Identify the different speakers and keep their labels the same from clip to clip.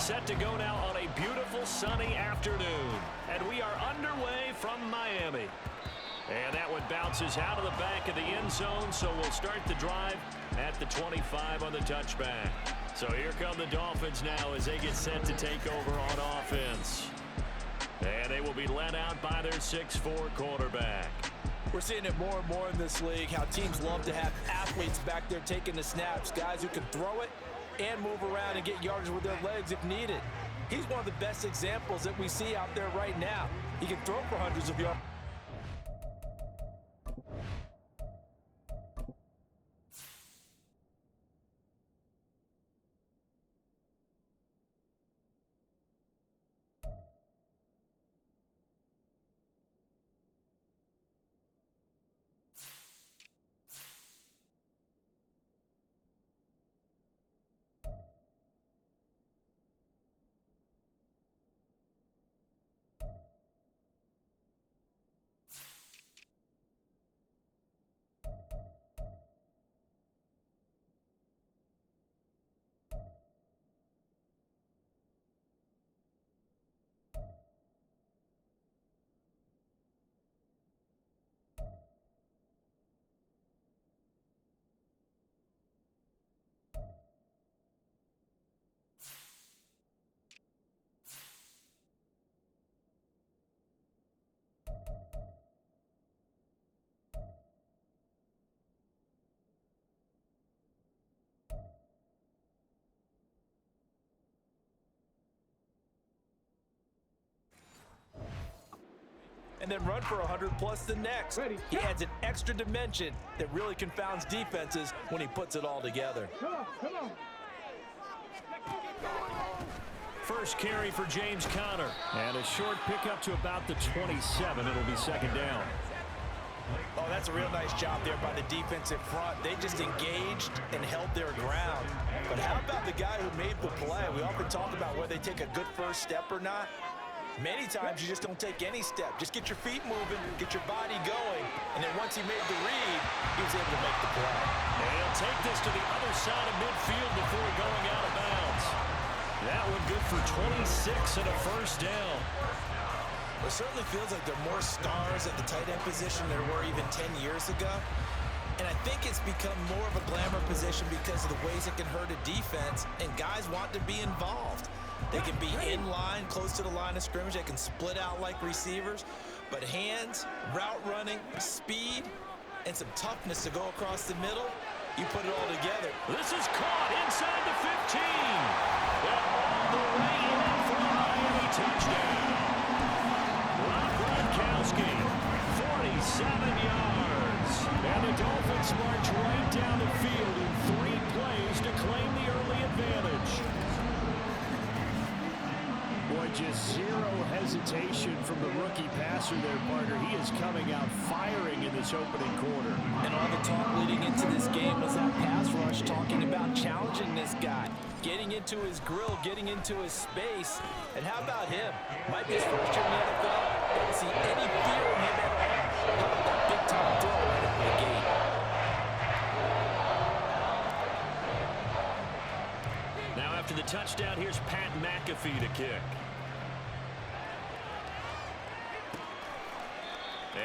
Speaker 1: It's set to go now on a beautiful sunny afternoon. And we are underway from Miami. And that one bounces out of the back of the end zone, so we'll start the drive at the 25 on the touchback. So here come the Dolphins now as they get set to take over on offense. And they will be led out by their 6'4" quarterback.
Speaker 2: We're seeing it more and more in this league, how teams love to have athletes back there taking the snaps, guys who can throw it and move around and get yardage with their legs if needed. He's one of the best examples that we see out there right now. He can throw for hundreds of yards. And then run for 100+ the next. He adds an extra dimension that really confounds defenses when he puts it all together.
Speaker 3: Come on.
Speaker 1: First carry for James Conner. And a short pickup to about the 27. It'll be second down.
Speaker 2: Oh, that's a real nice job there by the defensive front. They just engaged and held their ground. But how about the guy who made the play? We often talk about whether they take a good first step or not. Many times you just don't take any step. Just get your feet moving, get your body going, and then once he made the read, he was able to make the play.
Speaker 1: And he'll take this to the other side of midfield before going out of bounds. That one good for 26 and a first down.
Speaker 2: It certainly feels like there are more stars at the tight end position than there were even 10 years ago. And I think it's become more of a glamour position because of the ways it can hurt a defense, and guys want to be involved. They can be in line, close to the line of scrimmage. They can split out like receivers. But hands, route running, speed, and some toughness to go across the middle, you put it all together.
Speaker 1: This is caught inside the 15. And all the way in for a Miami touchdown. Rob Gronkowski, 47 yards. And the Dolphins march right down the field in 3 plays to claim the early advantage.
Speaker 4: Boy, just zero hesitation from the rookie passer there, partner. He is coming out firing in this opening quarter.
Speaker 2: And all the talk leading into this game was that pass rush, talking about challenging this guy, getting into his grill, getting into his space. And how about him? Might be his first year in the NFL. Don't see any fear in him at all. How about that big-time throw right out of the gate?
Speaker 1: Now after the touchdown, here's Pat McAfee to kick.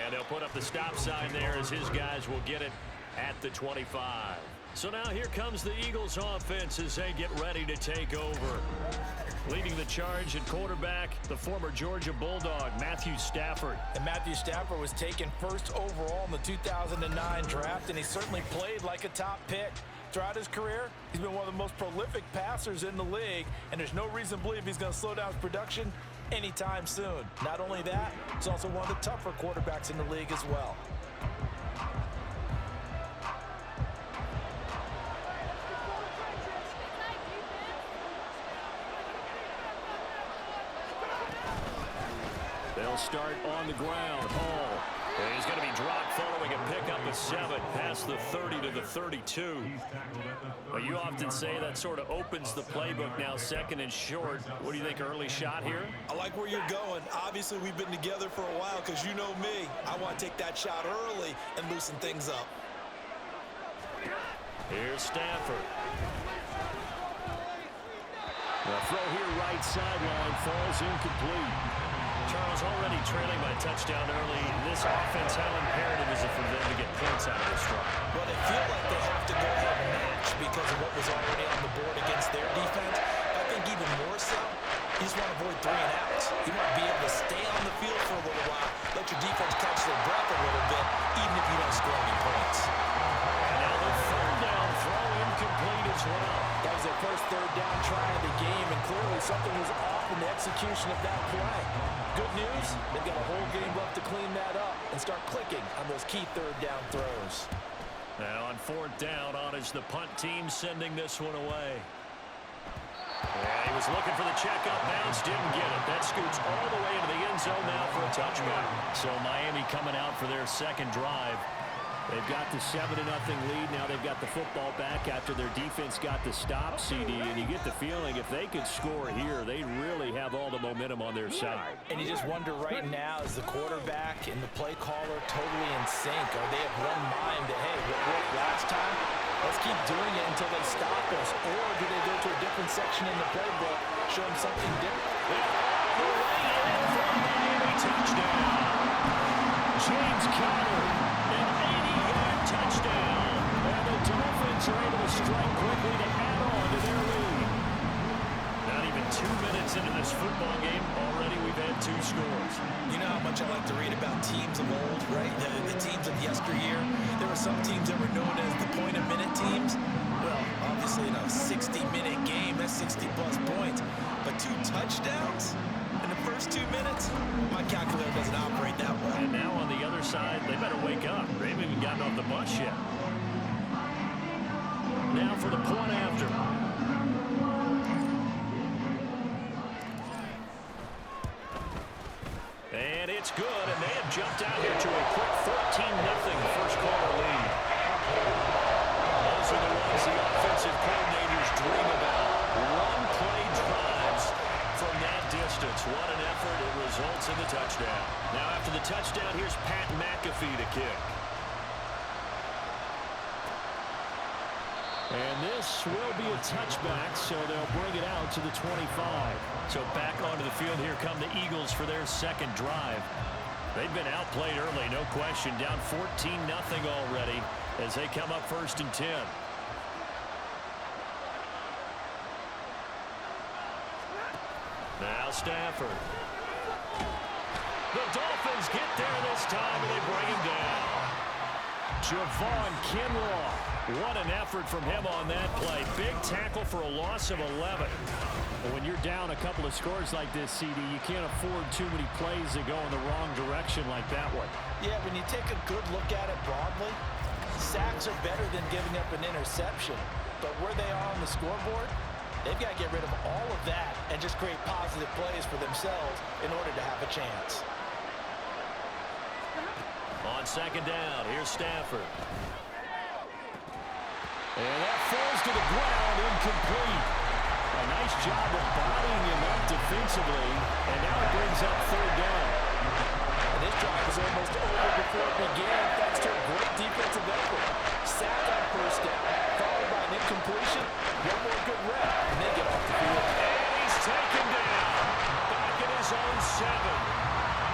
Speaker 1: And they'll put up the stop sign there as his guys will get it at the 25. So now here comes the Eagles offense as they get ready to take over. Leading the charge at quarterback, the former Georgia Bulldog, Matthew Stafford.
Speaker 2: And Matthew Stafford was taken first overall in the 2009 draft, and he certainly played like a top pick. Throughout his career, he's been one of the most prolific passers in the league, and there's no reason to believe he's going to slow down his production anytime soon. Not only that, he's also one of the tougher quarterbacks in the league as well.
Speaker 1: They'll start on the ground. Hall. And he's going to be dropped following a pickup of 7 past the 30 to the 32. Well, you often say that sort of opens the playbook now, second and short. What do you think, early shot here?
Speaker 2: I like where you're going. Obviously, we've been together for a while because you know me. I want to take that shot early and loosen things up.
Speaker 1: Here's Stafford.
Speaker 4: The throw here right sideline falls incomplete.
Speaker 1: Charles, already trailing by touchdown early. This offense, how imperative is it for them to get points out of this drive?
Speaker 2: Well, they feel like they have to go ahead and match because of what was already on the board against their defense. I think even more so, you just want to avoid 3 and outs. You want to be able to stay on the field for a little while, let your defense catch their breath a little bit, even if you don't score any points.
Speaker 1: And now the third down throw incomplete as well.
Speaker 3: That was their first third down try of the game, and clearly something was off in the execution of that play. Good news, they've got a whole game left to clean that up and start clicking on those key third down throws.
Speaker 1: Now on 4th down, on is the punt team sending this one away. Yeah, he was looking for the checkup bounce, didn't get it. That scoots all the way into the end zone now for a touchback. So Miami coming out for their second drive.
Speaker 4: They've got the 7-0 lead. Now they've got the football back after their defense got the stop, CD. And you get the feeling if they could score here, they really have all the momentum on their side.
Speaker 3: And you just wonder right now, is the quarterback and the play caller totally in sync? Are they of one mind that, hey, what worked last time? Let's keep doing it until they stop us. Or do they go to a different section in the playbook, show them something different?
Speaker 1: Touchdown. James Conner, an 80-yard touchdown. And the Dolphins are able to strike quickly to add on to their lead. Not even 2 minutes into this football game, already we've had 2 scores.
Speaker 2: You know how much I like to read about teams of old, right? The teams of yesteryear. There were some teams that were known as the point-a-minute teams. Well, obviously in a 60-minute game, that's 60-plus points. But 2 touchdowns in the first 2 minutes? My calculator doesn't operate that well.
Speaker 1: And now on the other side, they better wake up. They haven't even gotten off the bus yet. Now for the point after. And it's good, and they have jumped out here to a quick 14-0 first quarter lead. Those are the ones the offensive coordinators dream about. One-play drives from that distance. What an effort. It results in the touchdown. Now after the touchdown, here's Pat McAfee to kick.
Speaker 4: And this will be a touchback, so they'll bring it out to the 25.
Speaker 1: So back onto the field here come the Eagles for their second drive. They've been outplayed early, no question. Down 14-0 already as they come up 1st and 10. Now Stafford. The Dolphins get there this time, and they bring him down.
Speaker 4: Javon Kinlaw.
Speaker 1: What an effort from him on that play. Big tackle for a loss of 11.
Speaker 4: But when you're down a couple of scores like this, CD, you can't afford too many plays that go in the wrong direction like that one.
Speaker 3: Yeah, when you take a good look at it broadly, sacks are better than giving up an interception. But where they are on the scoreboard, they've got to get rid of all of that and just create positive plays for themselves in order to have a chance.
Speaker 1: On 2nd down, here's Stafford.
Speaker 4: And that falls to the ground, incomplete. A nice job of bodying him up defensively, and now it brings up 3rd down.
Speaker 3: And this drive was almost over before it began, thanks to a great defensive effort. Sack on 1st down, followed by an incompletion. One more good rep, and they get off the field.
Speaker 1: And he's taken down. Back at his own 7.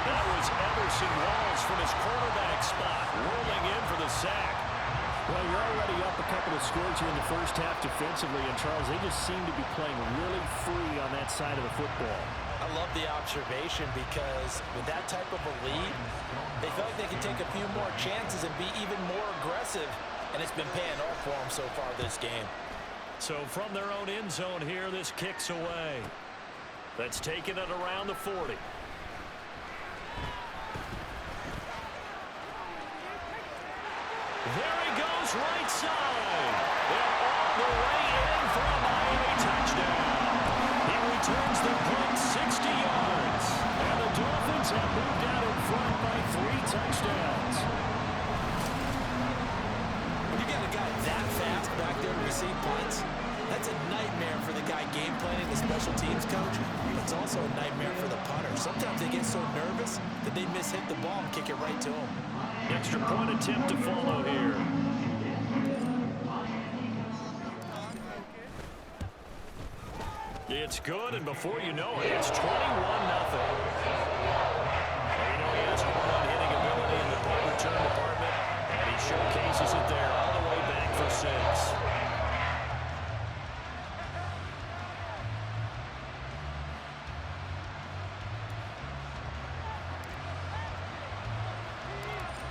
Speaker 1: That was Everson Walls from his quarterback spot, rolling in for the sack.
Speaker 4: Well, you're already up a couple of scores here in the first half defensively, and Charles, they just seem to be playing really free on that side of the football.
Speaker 3: I love the observation because with that type of a lead, they feel like they can take a few more chances and be even more aggressive, and it's been paying off for them so far this game.
Speaker 1: So from their own end zone here, this kicks away. That's taken it around the 40. There he goes, right side. And all the way in for a Miami touchdown. He returns the punt 60 yards. And the Dolphins have moved out in front by 3 touchdowns.
Speaker 2: When you get a guy that fast back there to receive punts, that's a nightmare for the guy game planning, the special teams coach. It's also a nightmare for the punter. Sometimes they get so nervous that they mishit the ball and kick it right to him.
Speaker 1: Extra point attempt to follow here. It's good, and before you know it, it's 21-0. You know, he has home run hitting ability in the punt return department, and he showcases it there all the way back for 6.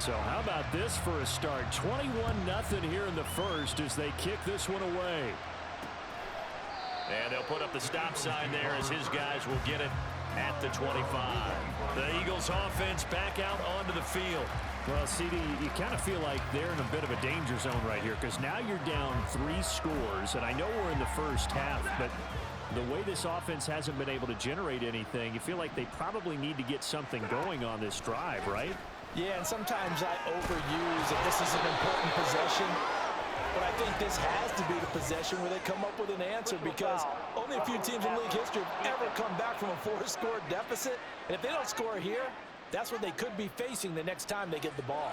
Speaker 4: So how about this for a start? 21-0 here in the first as they kick this one away.
Speaker 1: And they'll put up the stop sign there as his guys will get it at the 25. The Eagles offense back out onto the field.
Speaker 4: Well, CD, you kind of feel like they're in a bit of a danger zone right here because now you're down 3 scores, and I know we're in the first half, but the way this offense hasn't been able to generate anything, you feel like they probably need to get something going on this drive, right?
Speaker 3: Yeah, and sometimes I overuse that this is an important possession, but I think this has to be the possession where they come up with an answer because only a few teams in league history have ever come back from a 4-score deficit, and if they don't score here, that's what they could be facing the next time they get the ball.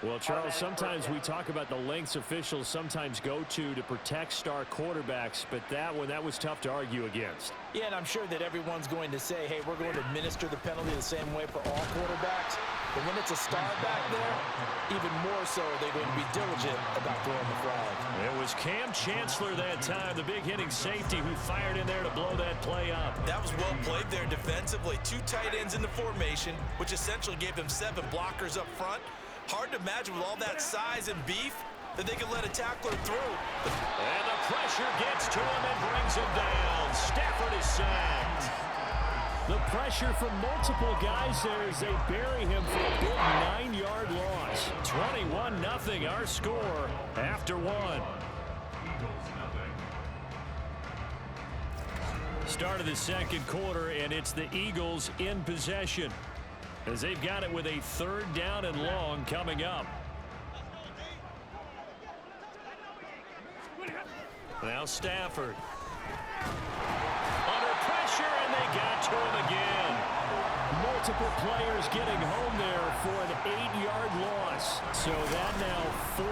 Speaker 4: Well, Charles, sometimes we talk about the lengths officials sometimes go to protect star quarterbacks, but that was tough to argue against.
Speaker 3: Yeah, and I'm sure that everyone's going to say, hey, we're going to administer the penalty the same way for all quarterbacks. But when it's a star back there, even more so they're going to be diligent about throwing the flag.
Speaker 1: It was Cam Chancellor that time, the big hitting safety who fired in there to blow that play up.
Speaker 2: That was well played there defensively. 2 tight ends in the formation, which essentially gave them 7 blockers up front. Hard to imagine with all that size and beef that they could let a tackler through.
Speaker 1: And the pressure gets to him and brings him down. Stafford is sacked.
Speaker 4: The pressure from multiple guys there as they bury him for a big 9-yard loss.
Speaker 1: 21-0 our score after 1. Start of the second quarter, and it's the Eagles in possession as they've got it with a 3rd down and long coming up. Now Stafford. Under pressure, and they got to him again.
Speaker 4: Multiple players getting home there for an 8-yard loss. So that now 4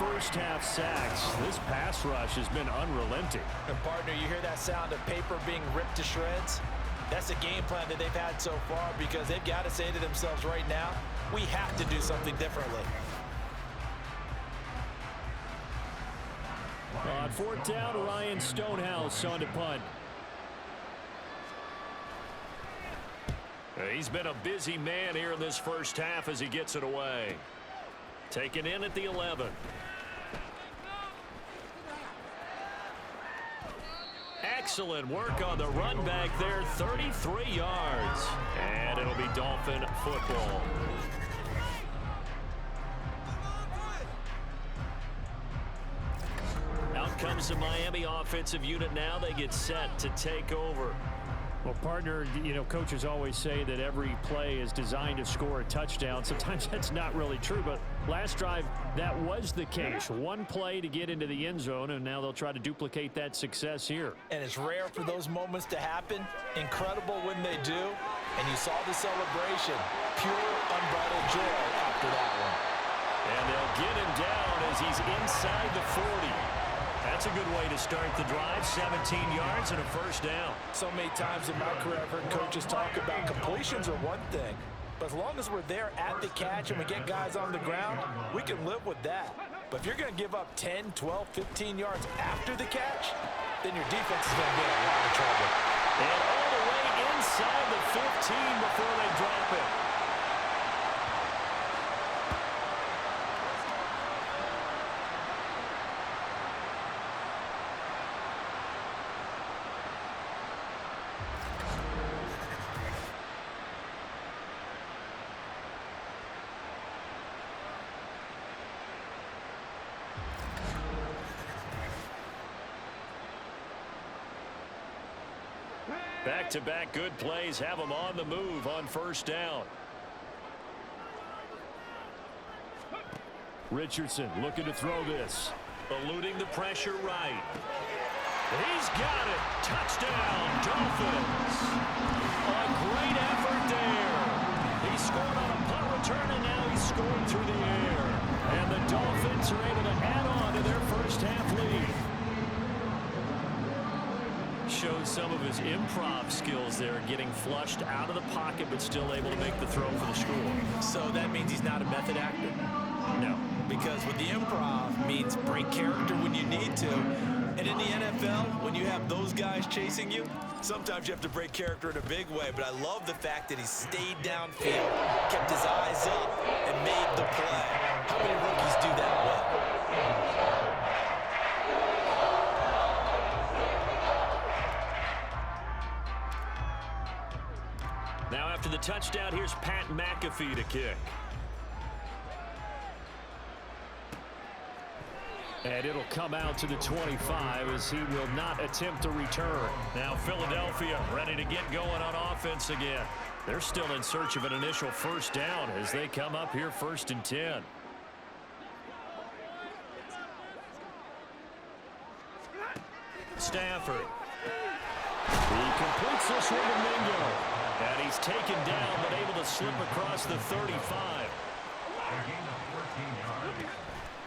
Speaker 4: first-half sacks. This pass rush has been unrelenting.
Speaker 3: And partner, you hear that sound of paper being ripped to shreds? That's the game plan that they've had so far because they've got to say to themselves right now, we have to do something differently.
Speaker 4: On 4th down, Ryan Stonehouse on to punt.
Speaker 1: He's been a busy man here in this first half as he gets it away. Taken in at the 11. Excellent work on the run back there, 33 yards. And it'll be Dolphin football. Out comes the Miami offensive unit now. They get set to take over.
Speaker 4: Well, partner, you know, coaches always say that every play is designed to score a touchdown. Sometimes that's not really true, but last drive, that was the case. 1 play to get into the end zone, and now they'll try to duplicate that success here.
Speaker 3: And it's rare for those moments to happen. Incredible when they do. And you saw the celebration. Pure, unbridled joy after that one.
Speaker 1: And they'll get him down as he's inside the 40. That's a good way to start the drive. 17 yards and a first down.
Speaker 3: So many times in my career I've heard coaches talk about completions are one thing, but as long as we're there at the catch and we get guys on the ground, we can live with that. But if you're going to give up 10, 12, 15 yards after the catch, then your defense is going to be in a lot of trouble.
Speaker 1: And all the way inside the 15 before they drop it. Back-to-back good plays have them on the move on first down.
Speaker 4: Richardson looking to throw this.
Speaker 1: Eluding the pressure right. He's got it. Touchdown, Dolphins. A great effort there. He scored on a punt return, and now he's scoring through the air. And the Dolphins are able to add on to their first half lead. showed some of his improv skills there, getting flushed out of the pocket but still able to make the throw for the score.
Speaker 3: So that means he's not a method actor?
Speaker 1: No.
Speaker 3: Because with the improv means break character when you need to. And in the NFL, when you have those guys chasing you, sometimes you have to break character in a big way. But I love the fact that he stayed downfield, kept his eyes up, and made the play. How many rookies do that well?
Speaker 1: Now after the touchdown, here's Pat McAfee to kick.
Speaker 4: And it'll come out to the 25 as he will not attempt to return.
Speaker 1: Now Philadelphia ready to get going on offense again. They're still in search of an initial first down as they come up here 1st and 10. Stafford.
Speaker 4: He completes this one to Mingo.
Speaker 1: And he's taken down but able to slip across the 35.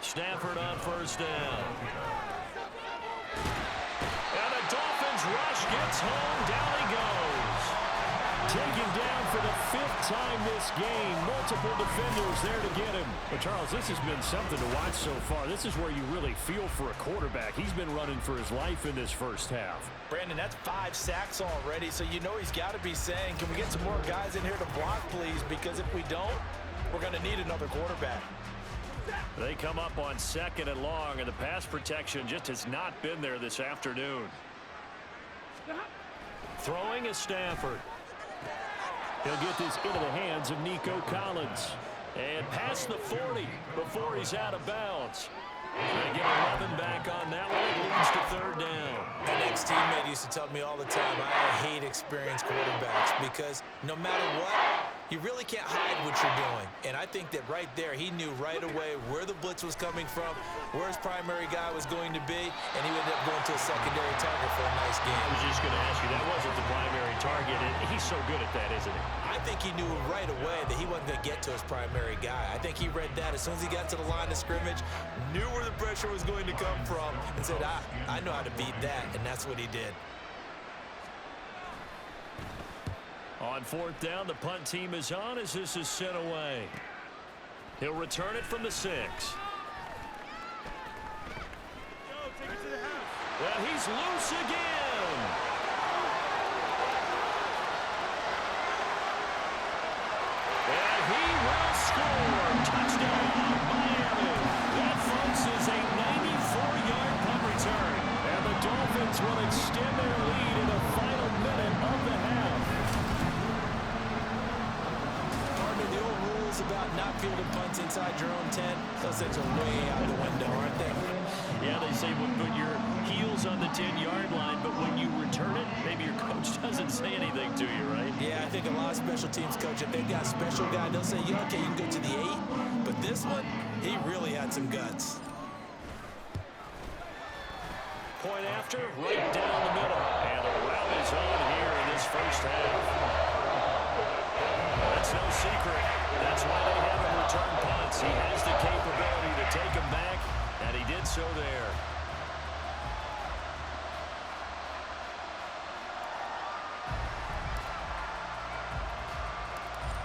Speaker 1: Stafford on first down. And the Dolphins rush gets home. Down he goes.
Speaker 4: Taken down for the 5th time this game. Multiple defenders there to get him. But, Charles, this has been something to watch so far. This is where you really feel for a quarterback. He's been running for his life in this first half.
Speaker 3: Brandon, that's 5 sacks already, so you know he's got to be saying, can we get some more guys in here to block, please? Because if we don't, we're going to need another quarterback.
Speaker 1: They come up on 2nd and long, and the pass protection just has not been there this afternoon. Throwing is Stafford.
Speaker 4: He'll get this into the hands of Nico Collins.
Speaker 1: And past the 40 before he's out of bounds. They get 11 back on that one. It leads to 3rd down.
Speaker 2: My ex-teammate used to tell me all the time, I hate experienced quarterbacks because no matter what, you really can't hide what you're doing. And I think that right there, he knew right away where the blitz was coming from, where his primary guy was going to be, and he ended up going to a secondary target for a nice game.
Speaker 1: I was just going to ask you, that wasn't the primary target, and he's so good at that, isn't he?
Speaker 2: I think he knew right away that he wasn't going to get to his primary guy. I think he read that as soon as he got to the line of scrimmage, knew where the pressure was going to come from, and said, I know how to beat that, and that's what he did.
Speaker 1: On 4th down, the punt team is on as this is sent away. He'll return it from the 6. Well, he's loose again. And he will score. Touchdown, Miami. That, folks, is a 94-yard punt return. And the Dolphins will extend their lead in the final minute of the half.
Speaker 2: The old rules about not fielding punts inside your own 10, those things are way out the window, aren't they?
Speaker 1: Yeah, they say put your heels on the 10-yard line, but when you return it, maybe your coach doesn't say anything to you, right?
Speaker 2: Yeah, I think a lot of special teams coach, if they've got a special guy, they'll say, yeah, okay, you can go to the 8. But this one, he really had some guts.
Speaker 1: Point after, right down the middle. And the route is on here in this first half. That's no secret. That's why they have him return punts. He has the capability to take them back, and he did so there.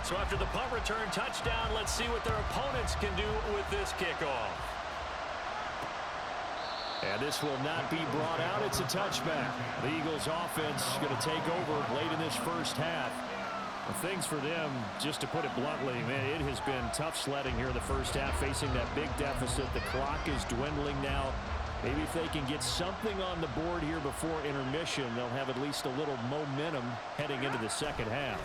Speaker 1: So after the punt return touchdown, let's see what their opponents can do with this kickoff.
Speaker 4: And this will not be brought out. It's a touchback. The Eagles offense going to take over late in this first half. Things for them, just to put it bluntly, man, it has been tough sledding here in the first half, facing that big deficit. The clock is dwindling now. Maybe if they can get something on the board here before intermission, they'll have at least a little momentum heading into the second half.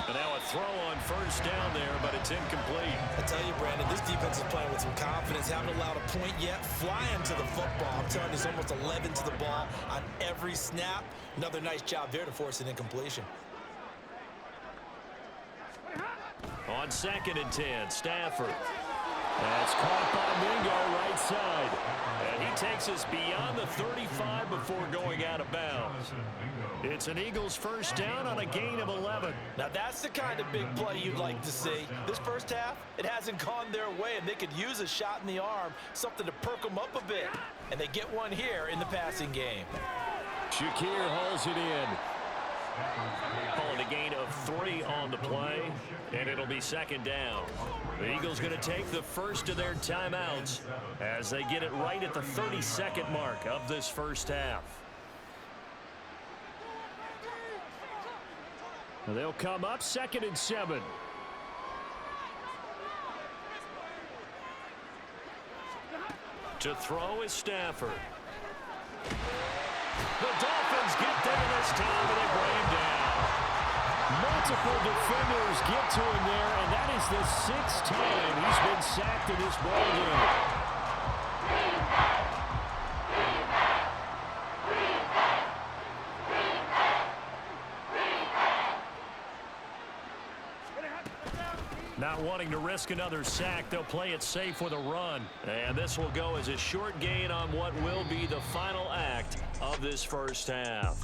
Speaker 1: And now a throw on first down there, but it's incomplete.
Speaker 2: I tell you, Brandon, this defense is playing with some confidence. Haven't allowed a point yet. Flying to the football. I'm telling you, it's almost 11 to the ball on every snap. Another nice job there to force an incompletion.
Speaker 1: On 2nd and 10, Stafford. That's caught by Mingo right side. And he takes us beyond the 35 before going out of bounds. It's an Eagles first down on a gain of 11.
Speaker 3: Now that's the kind of big play you'd like to see. This first half, it hasn't gone their way, and they could use a shot in the arm, something to perk them up a bit. And they get one here in the passing game.
Speaker 1: Shakir hauls it in. Calling a gain of 3 on the play, and it'll be second down. The Eagles going to take the first of their timeouts as they get it right at the 32nd mark of this first half.
Speaker 4: They'll come up 2nd and 7.
Speaker 1: To throw is Stafford. The Dolphins get there this time, and they bring him down.
Speaker 4: Multiple defenders get to him there, and that is the 6th time he's been sacked in this ballgame. Not wanting to risk another sack, they'll play it safe with a run.
Speaker 1: And this will go as a short gain on what will be the final act of this first half.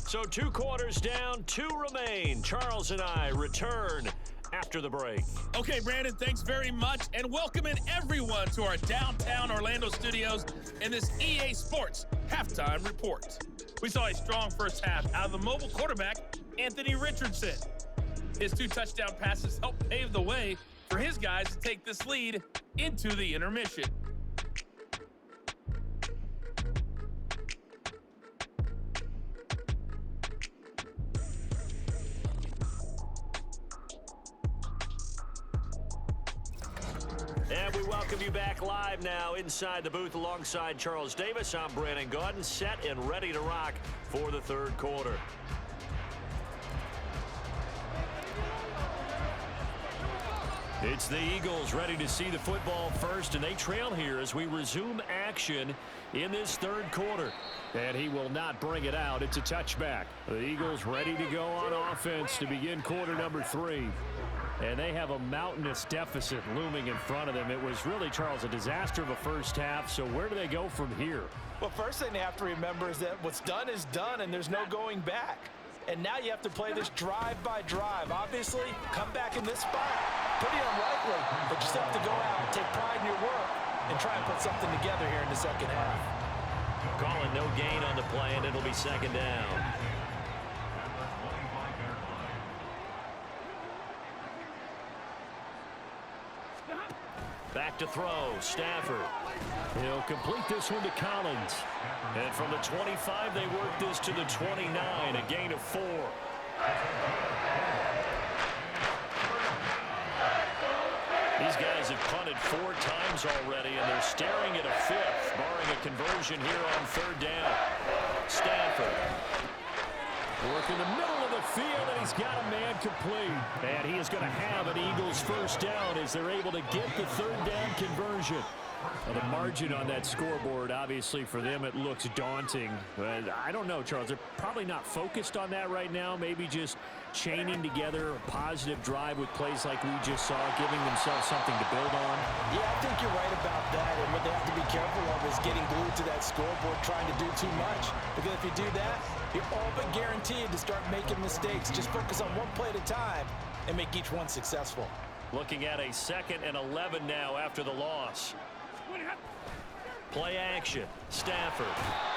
Speaker 1: So 2 quarters down, 2 remain. Charles and I return after the break.
Speaker 5: Okay, Brandon, thanks very much, and welcome in everyone to our downtown Orlando studios in this EA Sports Halftime Report. We saw a strong first half out of the mobile quarterback, Anthony Richardson. His 2 touchdown passes helped pave the way for his guys to take this lead into the intermission.
Speaker 1: And we welcome you back live now inside the booth alongside Charles Davis. I'm Brandon Gaudin, set and ready to rock for the third quarter. It's the Eagles ready to see the football first, and they trail here as we resume action in this third quarter.
Speaker 4: And he will not bring it out. It's a touchback. The Eagles ready to go on offense to begin quarter number 3. And they have a mountainous deficit looming in front of them. It was really, Charles, a disaster of a first half. So where do they go from here?
Speaker 3: Well, first thing they have to remember is that what's done is done, and there's no going back. And now you have to play this drive by drive. Obviously, come back in this spot, pretty unlikely, but you still have to go out and take pride in your work and try and put something together here in the second half.
Speaker 1: Calling no gain on the play, and it'll be second down. Back to throw, Stafford.
Speaker 4: He'll complete this one to Collins.
Speaker 1: And from the 25, they work this to the 29, a gain of 4. These guys have punted 4 times already, and they're staring at a 5th, barring a conversion here on third down. Stafford.
Speaker 4: Work in the middle of the field, and he's got a man complete. And he is going to have an Eagles first down as they're able to get the third down conversion. Well, the margin on that scoreboard, obviously, for them, it looks daunting. But I don't know, Charles. They're probably not focused on that right now. Maybe just chaining together a positive drive with plays like we just saw, giving themselves something to build on.
Speaker 3: Yeah, I think you're right about that. And what they have to be careful of is getting glued to that scoreboard, trying to do too much. Because if you do that, you're all but guaranteed to start making mistakes. Just focus on one play at a time and make each one successful.
Speaker 1: Looking at a 2nd and 11 now after the loss. Play action. Stafford.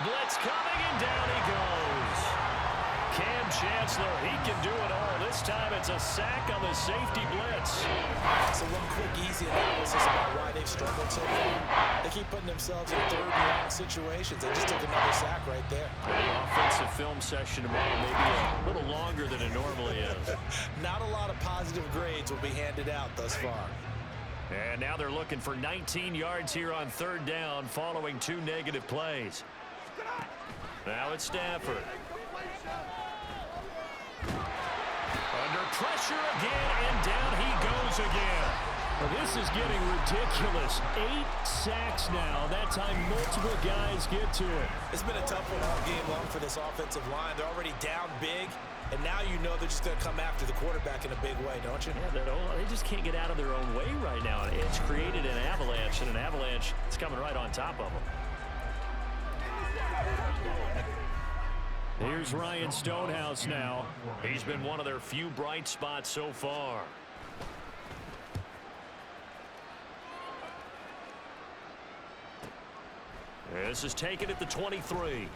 Speaker 1: Blitz coming, and down he goes. Cam Chancellor, he can do it all. This time it's a sack on the safety blitz.
Speaker 2: So one quick, easy analysis about why they've struggled so far. They keep putting themselves in 3rd and long situations. They just took another sack right there.
Speaker 1: The offensive film session tomorrow may be a little longer than it normally is.
Speaker 2: Not a lot of positive grades will be handed out thus far.
Speaker 1: And now they're looking for 19 yards here on third down following 2 negative plays. Now it's Stafford. Under pressure again, and down he goes again.
Speaker 4: Well, this is getting ridiculous. 8 sacks now. That time multiple guys get to it.
Speaker 2: It's been a tough one all game long for this offensive line. They're already down big, And now you know they're just going to come after the quarterback in a big way, don't you?
Speaker 1: Yeah, they just can't get out of their own way right now. It's created an avalanche, and an avalanche is coming right on top of them.
Speaker 4: Here's Ryan Stonehouse now.
Speaker 1: He's been one of their few bright spots so far. This is taken at the 23.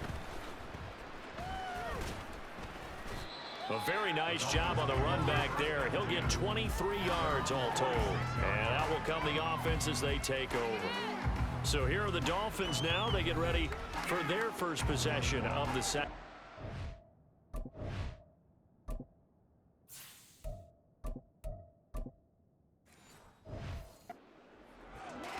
Speaker 1: A very nice job on the run back there. He'll get 23 yards all told. And that will come the offense as they take over. So here are the Dolphins now. They get ready for their first possession of the set.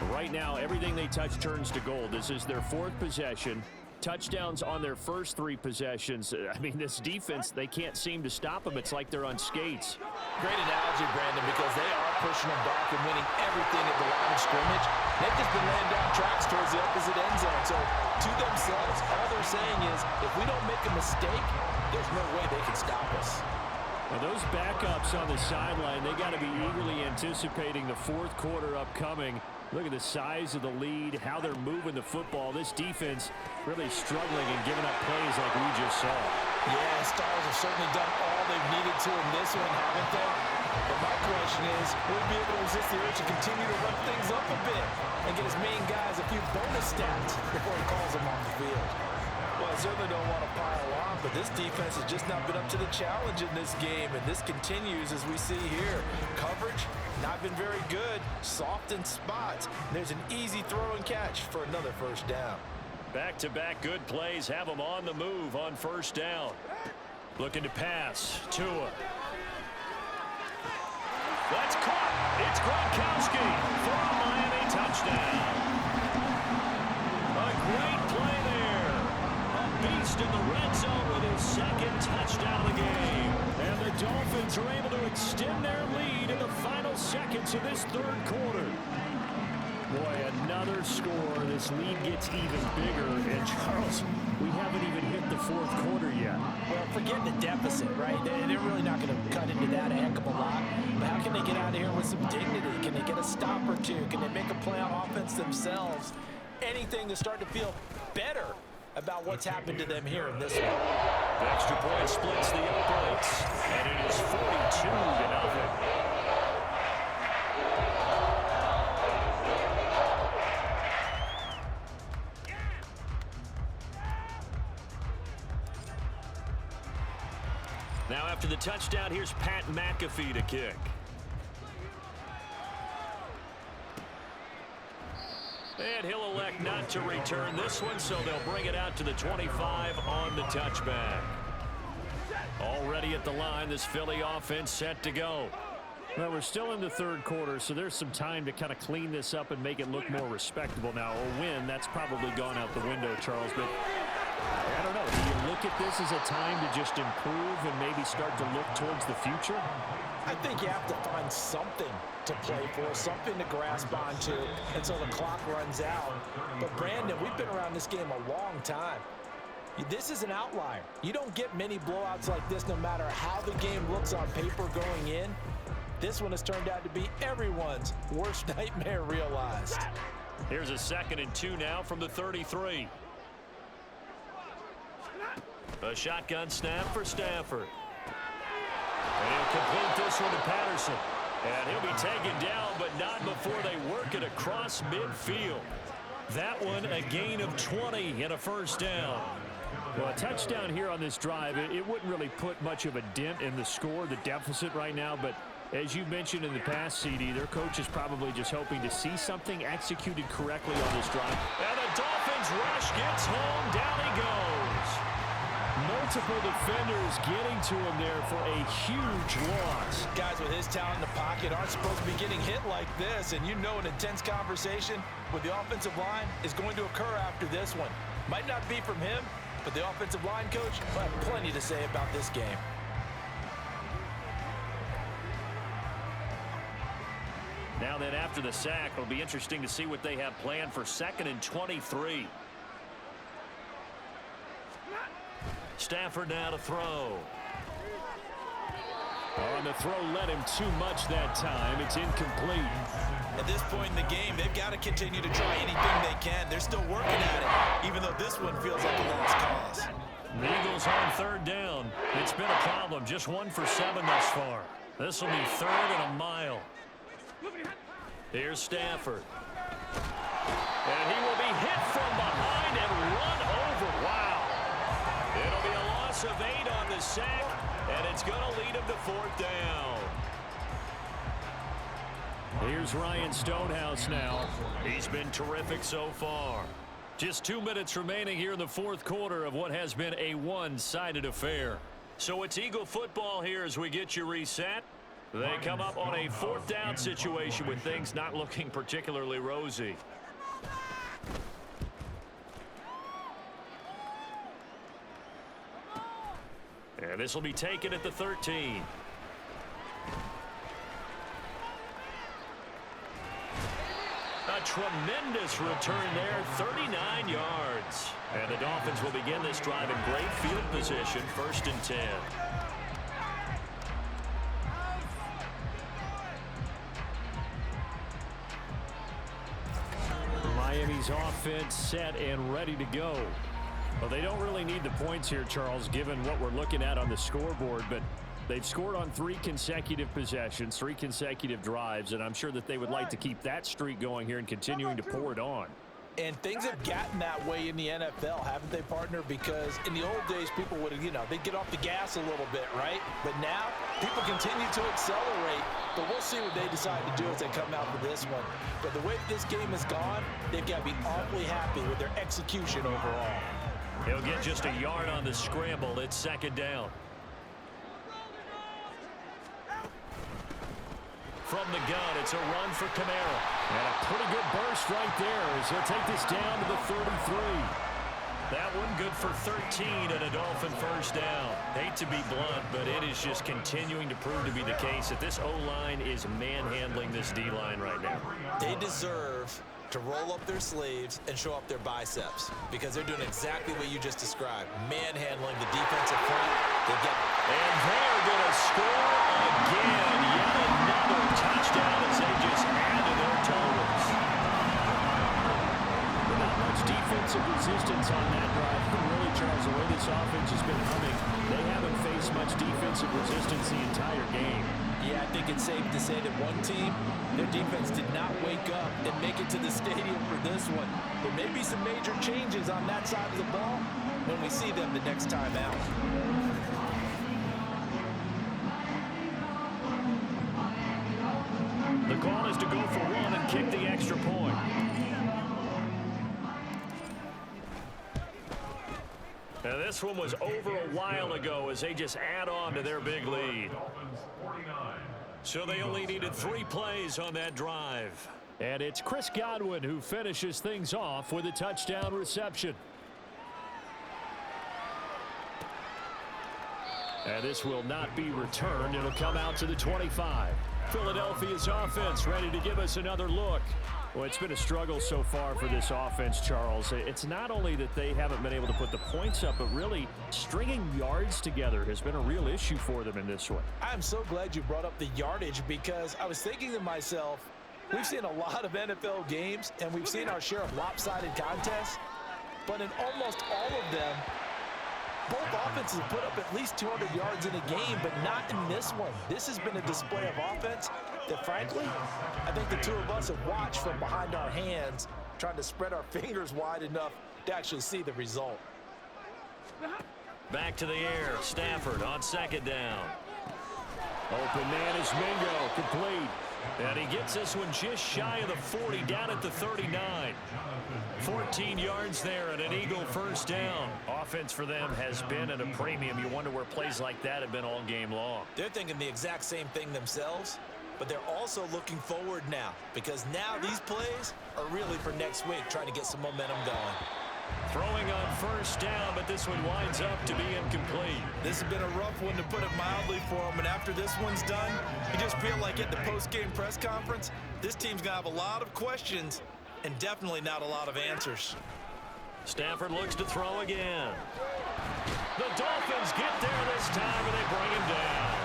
Speaker 4: Right now, everything they touch turns to gold. This is their fourth possession. Touchdowns on their first three possessions. I mean, this defense, they can't seem to stop them. It's like they're on skates.
Speaker 3: Great analogy, Brandon, because they are pushing them back and winning everything at the line of scrimmage. They've just been laying down tracks towards the opposite end zone. So to themselves, all they're saying is, if we don't make a mistake, there's no way they can stop us.
Speaker 4: Now those backups on the sideline, they got to be eagerly anticipating the fourth quarter upcoming. Look at the size of the lead, how they're moving the football. This defense really struggling and giving up plays like we just saw.
Speaker 3: Yeah, Stars have certainly done all they've needed to in this one, haven't they? But my question is, will we be able to resist the urge to continue to run things up a bit and get his main guys a few bonus stats before he calls them on the field? Well, I certainly don't want to pile on, but this defense has just not been up to the challenge in this game, and this continues as we see here. Coverage, not been very good, soft in spots. There's an easy throw and catch for another first down.
Speaker 1: Back-to-back good plays have them on the move on first down. Looking to pass. Tua. That's caught. It's Gronkowski for a Miami touchdown. A great play there. A beast in the red zone with his second touchdown of the game. And the Dolphins are able to extend their lead in the final seconds of this third quarter.
Speaker 4: Boy, another score. This lead gets even bigger. And Charles, we haven't even hit the fourth quarter yet.
Speaker 3: Well, forget the deficit, right? They're really not going to cut into that a heck of a lot. But how can they get out of here with some dignity? Can they get a stop or two? Can they make a play on offense themselves? Anything to start to feel better about what's happened to them here in this one.
Speaker 1: The extra point splits the uprights, and it is 42-0. Now after the touchdown, here's Pat McAfee to kick. And he'll elect not to return this one, so they'll bring it out to the 25 on the touchback. Already at the line, this Philly offense set to go.
Speaker 4: Well, we're still in the third quarter, so there's some time to kind of clean this up and make it look more respectable. Now, a win, that's probably gone out the window, Charles, but I don't know. Do you look at this as a time to just improve and maybe start to look towards the future?
Speaker 3: I think you have to find something to play for, something to grasp onto until the clock runs out. But, Brandon, we've been around this game a long time. This is an outlier. You don't get many blowouts like this no matter how the game looks on paper going in. This one has turned out to be everyone's worst nightmare realized.
Speaker 1: Here's a 2nd and 2 now from the 33. A shotgun snap for Stafford. And he'll complete this one to Patterson. And he'll be taken down, but not before they work it across midfield. That one a gain of 20 and a first down.
Speaker 4: Well, a touchdown here on this drive, it wouldn't really put much of a dent in the score, the deficit right now, but as you mentioned in the past, CD, their coach is probably just hoping to see something executed correctly on this drive.
Speaker 1: And the Dolphins rush gets home. Down he goes.
Speaker 4: Multiple defenders getting to him there for a huge loss.
Speaker 3: Guys with his talent in the pocket aren't supposed to be getting hit like this, and you know an intense conversation with the offensive line is going to occur after this one. Might not be from him, but the offensive line coach will have plenty to say about this game.
Speaker 1: Now then, after the sack, it'll be interesting to see what they have planned for 2nd and 23. Stafford now to throw.
Speaker 4: On the throw, led him too much that time. It's incomplete.
Speaker 2: At this point in the game, they've got to continue to try anything they can. They're still working at it, even though this one feels like a lost cause.
Speaker 1: The Eagles on third down. It's been a problem. Just 1 for 7 thus far. This will be 3rd and a mile. Here's Stafford. And he will be hit from behind and run over. Wow. It'll be a loss of 8 on the sack, and it's going to lead him to 4th down.
Speaker 4: Here's Ryan Stonehouse now.
Speaker 1: He's been terrific so far. Just 2 minutes remaining here in the 4th quarter of what has been a one-sided affair. So it's Eagle football here as we get you reset. They come up on a 4th down situation with things not looking particularly rosy. And this will be taken at the 13. A tremendous return there, 39 yards. And the Dolphins will begin this drive in great field position, 1st and 10.
Speaker 4: Miami's offense set and ready to go. Well, they don't really need the points here, Charles, given what we're looking at on the scoreboard, but they've scored on 3 consecutive possessions, 3 consecutive drives, and I'm sure that they would like to keep that streak going here and continuing to pour it on.
Speaker 3: And things have gotten that way in the NFL, haven't they, partner? Because in the old days, people would, they'd get off the gas a little bit, right? But now, people continue to accelerate. But we'll see what they decide to do as they come out for this one. But the way this game has gone, they've got to be awfully happy with their execution overall.
Speaker 1: He'll get just a yard on the scramble. It's 2nd down. From the gun, it's a run for Kamara.
Speaker 4: And a pretty good burst right there as he'll take this down to the 33.
Speaker 1: That one good for 13 and a Dolphin 1st down. Hate to be blunt, but it is just continuing to prove to be the case that this O-line is manhandling this D-line right now.
Speaker 2: They deserve to roll up their sleeves and show up their biceps because they're doing exactly what you just described, manhandling the defensive front.
Speaker 1: And they're going to score again. Yet another touchdown as they just add to their totals.
Speaker 4: Not much defensive resistance on that drive. Really, Charles, the way this offense has been humming, they haven't faced much defensive resistance the entire game.
Speaker 3: Yeah, I think it's safe to say that one team, their defense did not wake up and make it to the stadium for this one. There may be some major changes on that side of the ball when we see them the next time out.
Speaker 1: The call is to go for 1 and kick the extra point. Now this one was over a while ago as they just add on to their big lead. So they only needed 3 plays on that drive.
Speaker 4: And it's Chris Godwin who finishes things off with a touchdown reception. And this will not be returned. It'll come out to the 25. Philadelphia's offense ready to give us another look. Well, it's been a struggle so far for this offense, Charles. It's not only that they haven't been able to put the points up, but really stringing yards together has been a real issue for them in this one.
Speaker 3: I'm so glad you brought up the yardage because I was thinking to myself, we've seen a lot of NFL games and we've seen our share of lopsided contests, but in almost all of them, both offenses have put up at least 200 yards in a game, but not in this one. This has been a display of offense that, frankly, I think the two of us have watched from behind our hands, trying to spread our fingers wide enough to actually see the result.
Speaker 1: Back to the air. Stafford on 2nd down.
Speaker 4: Open man is Mingo, complete.
Speaker 1: And he gets this one just shy of the 40, down at the 39. 14 yards there and an Eagle 1st down. Offense for them has been at a premium. You wonder where plays like that have been all game long.
Speaker 2: They're thinking the exact same thing themselves, but they're also looking forward now because now these plays are really for next week, trying to get some momentum going.
Speaker 1: Throwing on 1st down, but this one winds up to be incomplete.
Speaker 2: This has been a rough one, to put it mildly, for them, and after this one's done, you just feel like at the post-game press conference, this team's going to have a lot of questions and definitely not a lot of answers.
Speaker 1: Stafford looks to throw again. The Dolphins get there this time, and they bring him down.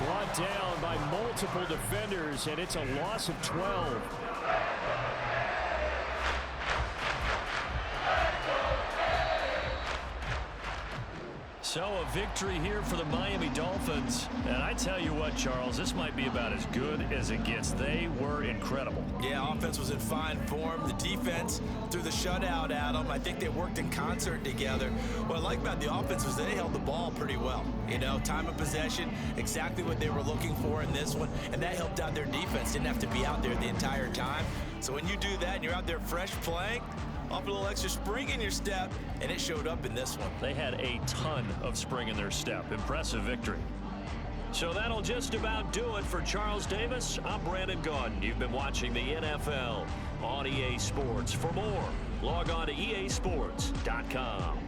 Speaker 4: Brought down by multiple defenders, and it's a loss of 12.
Speaker 1: So a victory here for the Miami Dolphins. And I tell you what, Charles, this might be about as good as it gets. They were incredible.
Speaker 2: Yeah, offense was in fine form. The defense threw the shutout at them. I think they worked in concert together. What I like about the offense was they held the ball pretty well. You know, time of possession, exactly what they were looking for in this one. And that helped out their defense. Didn't have to be out there the entire time. So when you do that and you're out there fresh playing, off a little extra spring in your step, and it showed up in this one.
Speaker 1: They had a ton of spring in their step. Impressive victory. So that'll just about do it for Charles Davis. I'm Brandon Gaudin. You've been watching the NFL on EA Sports. For more, log on to easports.com.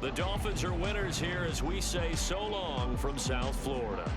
Speaker 1: The Dolphins are winners here as we say so long from South Florida.